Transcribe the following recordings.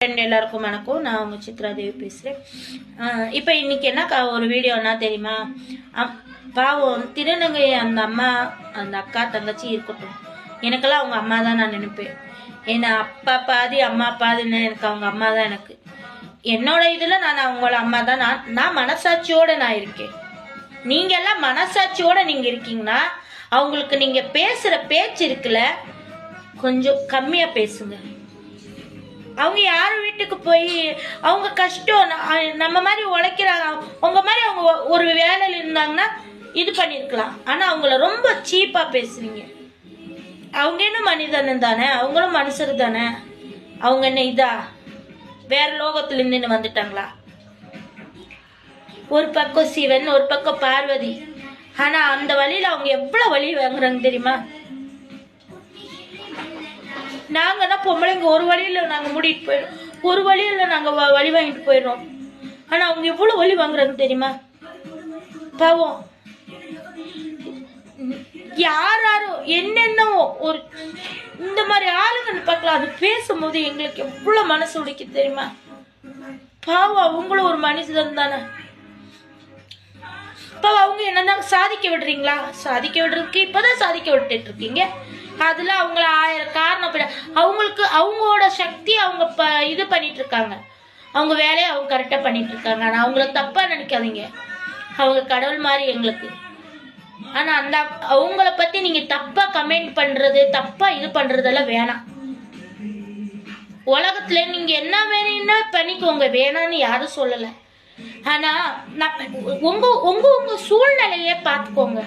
எல்லாருக்கும் வணக்கம். நான் உங்க சித்ரா தேவி பேசுறேன். இப்போ இன்னைக்கு என்ன ஒரு வீடியோனா தெரியுமா? பாவம் திருநங்கை அந்த அம்மா, அந்த அக்கா தங்கச்சி இருக்கட்டும், எனக்கெல்லாம் அவங்க அம்மா தான் நான் நினைப்பேன். ஏன்னா அப்பா பாதி அம்மா பாதின்னு எனக்கு அவங்க அம்மா தான். எனக்கு என்னோட இதில் நான் அவங்கள அம்மா தான். நான் மனசாட்சியோட நான் இருக்கேன். நீங்க எல்லாம் மனசாட்சியோட நீங்க இருக்கீங்கன்னா அவங்களுக்கு நீங்க பேசுற பேச்சு இருக்குல்ல, கொஞ்சம் கம்மியா பேசுங்க. அவங்க யார் வீட்டுக்கு போய் அவங்க கஷ்டம் நம்ம மாதிரி உழைக்கிறாங்க, உங்க மாதிரி அவங்க ஒரு வேலையில் இருந்தாங்கன்னா இது பண்ணிருக்கலாம். ஆனா அவங்கள ரொம்ப சீப்பா பேசுறீங்க. அவங்க என்ன மனிதன் தானே, அவங்களும் மனுஷர் தானே. அவங்க என்ன இதா வேற லோகத்துல இருந்து வந்துட்டாங்களா? ஒரு பக்கம் சிவன், ஒரு பக்கம் பார்வதி. ஆனா அந்த வழியில அவங்க எவ்வளவு வழி வாங்குறாங்க தெரியுமா? நாங்க தான் பொம்பளைங்க ஒரு வழியில நாங்க மூடிட்டு போயிடும், ஒரு வழியில நாங்க வழி வாங்கிட்டு போயிடுறோம். ஆனா அவங்க எவ்வளவு வழி வாங்குறாங்க தெரியுமா? பாவம். யாரும் என்னென்னவோ ஒரு இந்த மாதிரி ஆளுங்க பார்க்கலாம். அது பேசும்போது எங்களுக்கு எவ்வளவு மனசு உடைக்கு தெரியுமா? பாவம், அவங்களும் ஒரு மனுஷன் தானே. இப்போ அவங்க என்னன்னா சாதிக்க விடுறீங்களா? சாதிக்க விடுறதுக்கு இப்பதான் சாதிக்க விட்டுட்டு இருக்கீங்க. அதுல அவங்கள 1000 காரணம். அவங்களுக்கு அவங்களோட சக்தி அவங்க இது பண்ணிட்டு இருக்காங்க. அவங்க வேலையை அவங்க கரெக்டா பண்ணிட்டு இருக்காங்க. ஆனா அவங்கள தப்பா நினைக்காதீங்க. அவங்க கடவுள் மாதிரி எங்களுக்கு. ஆனா அந்த அவங்கள பத்தி நீங்க தப்பா கமெண்ட் பண்றது, தப்பா இது பண்றதெல்லாம் வேணாம். உலகத்துல நீங்க என்ன வேணும்னா பண்ணிக்கோங்க, வேணான்னு யாரும் சொல்லல. ஆனா உங்க உங்க உங்க சூழ்நிலையே பார்த்துக்கோங்க.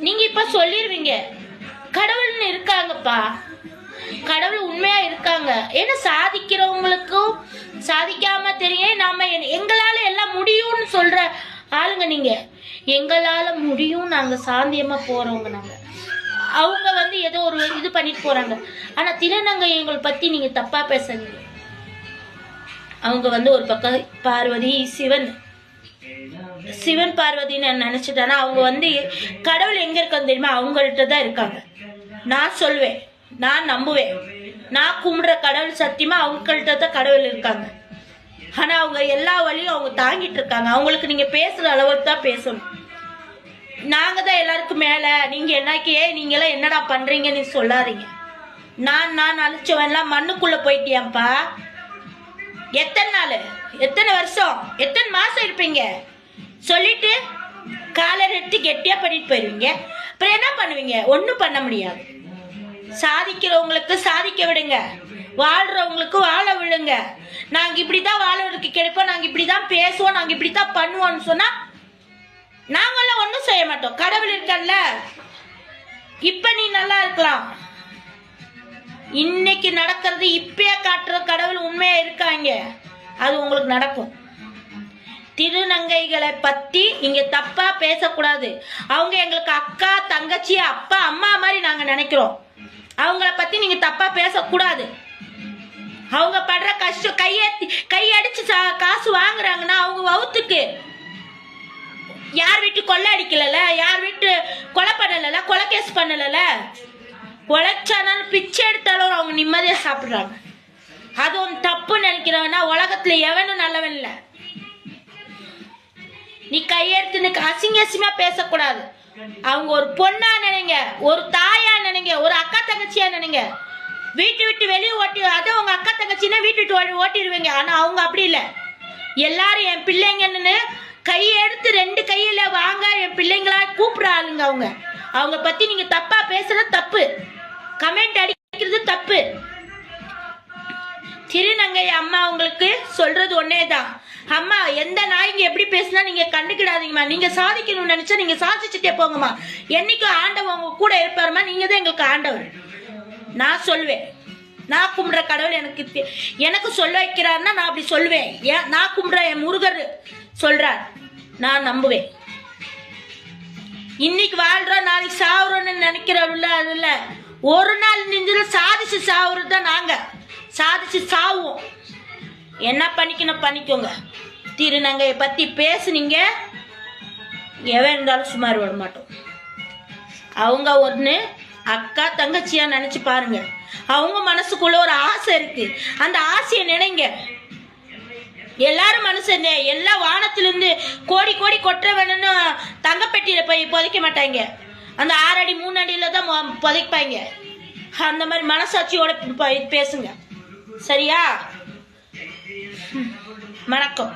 நீங்க இப்ப சொல்லிருவீங்க கடவுள்னு இருக்காங்கப்பா, கடவுள் உண்மையா இருக்காங்க. ஏன்னா சாதிக்கிறவங்களுக்கும் சாதிக்காம தெரியும். நாம எங்களால எல்லாம் முடியும்னு சொல்ற ஆளுங்க நீங்க. எங்களால முடியும், நாங்க சாந்தியமா போறவங்க. நாங்க அவங்க ஏதோ ஒரு இது பண்ணிட்டு போறாங்க. ஆனா திருநங்கைகளை பத்தி நீங்க தப்பா பேசுறீங்க. அவங்க ஒரு பக்கம் பார்வதி சிவன் பார்வதின்னு நினைச்சிட்டானா அவங்க கடவுள் எங்க இருக்கான்னு தெரியுமா? அவங்கள்ட்ட தான் இருக்காங்க. நான் சொல்வேன், நான் நம்புவேன். நான் கும்பிடுற கடவுள் சத்தியமா அவங்கள்ட்ட தான் கடவுள் இருக்காங்க. ஆனா அவங்க எல்லா வழியும் அவங்க தாங்கிட்டு இருக்காங்க. அவங்களுக்கு நீங்க பேசுற அளவுக்கு தான் பேசணும். நாங்க தான் எல்லாருக்கும் மேல, நீங்க நீங்க எல்லாம் என்னடா பண்றீங்கன்னு சொல்லாதீங்க. நான் அழிச்சவன்லாம் மண்ணுக்குள்ள போயிட்டியாப்பா. எத்தனை நாள், எத்தனை வருஷம், எத்தனை மாசம் இருப்பீங்க? சொல்லிட்டு காலை ரெட்டு கெட்டியா பண்ணிட்டு போயிருவீங்க. அப்புறம் என்ன பண்ணுவீங்க? ஒன்றும் பண்ண முடியாது. சாதிக்கிறவங்களுக்கு சாதிக்க விடுங்க, வாழ்றவங்களுக்கு வாழ விடுங்க. நாங்க இப்படிதான் வாழ்றதுக்கு கிடைப்போம், நாங்க இப்படிதான் பேசுவோம், நாங்க இப்படித்தான் பண்ணுவோம்னு சொன்னா நாங்கெல்லாம் ஒன்றும் செய்ய மாட்டோம். கடவுள் இருக்கல்ல, இப்ப நீ நல்லா இருக்கலாம். இன்னைக்கு நடக்கிறது இப்பயே காட்டுற கடவுள் உண்மையா இருக்காங்க. அது உங்களுக்கு நடக்கும். திருநங்கைகளை பத்தி நீங்க தப்பா பேசக்கூடாது. அவங்க எங்களுக்கு அக்கா தங்கச்சி அப்பா அம்மா மாதிரி நாங்க நினைக்கிறோம். அவங்கள பத்தி நீங்க தப்பா பேசக்கூடாது. அவங்க படுற கஷ்டம், கையடிச்சு காசு வாங்குறாங்கன்னா அவங்க வவுத்துக்கு. யார் வீட்டு கொள்ளை அடிக்கல, யார் வீட்டு கொலை பண்ணல, கொலை கேஸ் பண்ணல. உழைச்சானாலும் பிச்சை எடுத்தாலும் அவங்க நிம்மதியா சாப்பிடுறாங்க. அது ஒன்று தப்பு நினைக்கிறவனா உலகத்துல எவனும் நல்லவன் இல்லை. நீ கையெடுத்து அசிங்கமா பேசக்கூடாது. அவங்க ஒரு பொண்ணா நினைங்க, ஒரு தாயா நினைங்க, ஒரு அக்கா தங்கச்சியா நினைங்க. வீட்டு விட்டு வெளியே ஓட்டி, அது உங்க அக்கா தங்கச்சின்னா வீட்டு விட்டு ஓட்டிடுவீங்க. ஆனா அவங்க அப்படி இல்லை. எல்லாரும் என் பிள்ளைங்கன்னு கையெடுத்து 2 கையில வாங்க என் பிள்ளைங்களா கூப்பிடுற ஆளுங்க. அவங்க பத்தி நீங்க தப்பா பேசுறது தப்பு, கமெண்ட் அடிக்கிறது தப்பு. திருநங்கை அம்மா உங்களுக்கு சொல்றது ஒன்னேதான். அம்மா எந்த நாய்ங்க எப்படி பேசினா நீங்க கண்டுக்கிடாதீங்கம்மா. நீங்க சாதிக்கணும்னு நினைச்சா நீங்க சாதிச்சுட்டே போங்கம்மா. என்னைக்கும் ஆண்டவன் உங்க கூட இருப்பாருமா. நீங்க தான் எங்களுக்கு ஆண்டவர். நான் சொல்வேன், நான் கும்பிடுற கடவுள் எனக்கு சொல்ல வைக்கிறாருன்னா நான் அப்படி சொல்வேன். நான் கும்பிடுற என் முருகர் சொல்றார், நான் நம்புவேன். இன்னைக்கு வாழ்றோம், நாளைக்கு சாவுறோம்னு நினைக்கிறோம்ல, அது இல்ல. ஒரு நாள் நெஞ்சில சாதிச்சு சாவுறது தான். நாங்க சாதிச்சு சாவுவோம். என்ன பண்ணிக்கணும் பண்ணிக்கோங்க. திருநங்கையை பத்தி பேசுனீங்க, எவன் இருந்தாலும் சுமார் விட மாட்டோம். அவங்க ஒன்று அக்கா தங்கச்சியா நினைச்சு பாருங்க. அவங்க மனசுக்குள்ள ஒரு ஆசை இருக்கு, அந்த ஆசையை நினைங்க. எல்லாரும் மனுஷன், எல்லா வானத்திலிருந்து கோடி கோடி கொட்ட வேணும்னு தங்கப்பெட்டியில போய் புதைக்க மாட்டாங்க, அந்த 6 அடி 3 அடியில தான் புதைப்பாங்க. அந்த மாதிரி மனசாட்சியோட பேசுங்க, சரியா? வணக்கம்.